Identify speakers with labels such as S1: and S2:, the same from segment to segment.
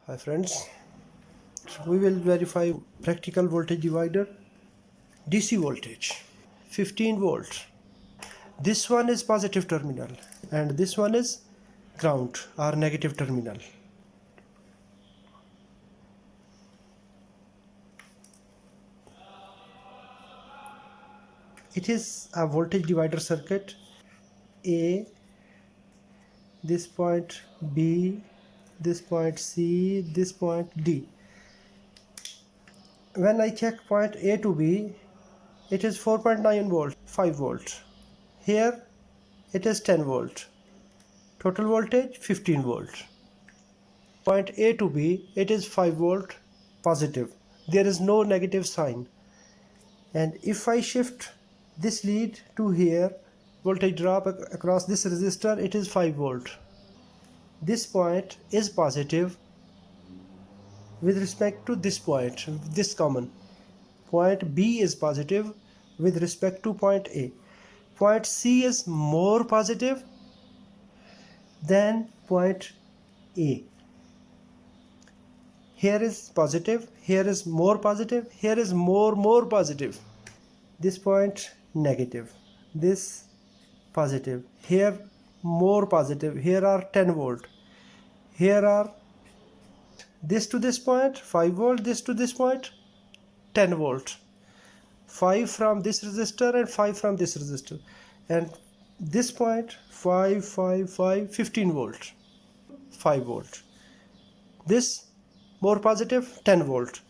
S1: Hi friends, we will verify practical voltage divider DC voltage 15 volt. This one is positive terminal and this one is ground or negative terminal. It is a voltage divider circuit. A, this point B, this point C, this point D. When I check point A to B, it is 4.9 volt, 5 volt. Here it is 10 volt. Total voltage 15 volt. Point A to B, it is 5 volt positive. There is no negative sign. And if I shift this lead to here, voltage drop across this resistor, it is 5 volt. This point is positive with respect to this point, this common. Point B is positive with respect to point A. Point C is more positive than point A. Here is positive, here is more positive, here is more positive. This point negative, this positive, here more positive, here are 10 volt, here are this to this point 5 volt, this to this point 10 volt, 5 from this resistor and 5 from this resistor, and this point 5 15 volt, 5 volt, this more positive 10 volt,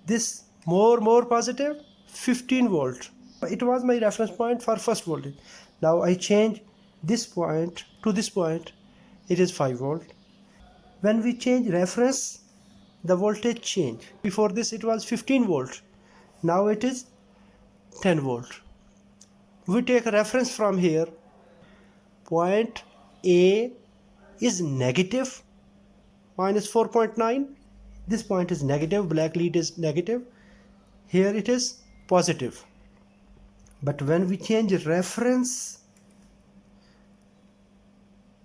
S1: this more positive 15 volt. It was my reference point for first voltage. Now I change this point to this point, it is 5 volt. When we change reference, the voltage change. Before this it was 15 volt, now it is 10 volt. We take a reference from here. Point A is negative, minus 4.9. This point is negative, black lead is negative. Here it is positive. But when we change reference,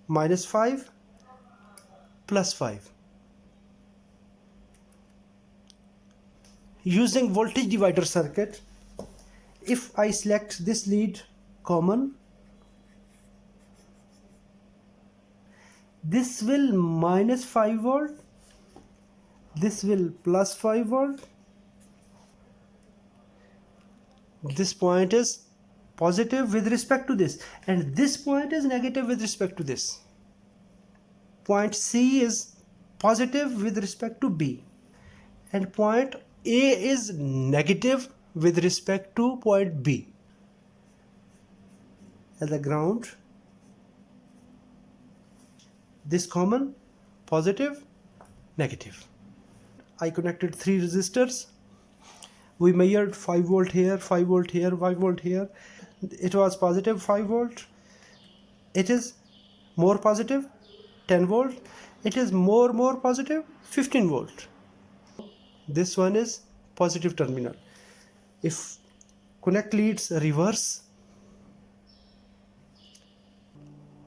S1: minus 5 plus 5. Using voltage divider circuit, if I select this lead common, this will minus 5 volt, this will plus 5 volt, this point is positive with respect to this, and this point is negative with respect to this. Point C is positive with respect to B, and point A is negative with respect to point B. As a ground, this common, positive, negative. I connected 3 resistors. We measured 5 volt here, 5 volt here, 5 volt here. It was positive 5 volt. It is more positive 10 volt. It is more positive 15 volt. This one is positive terminal. If connect leads reverse,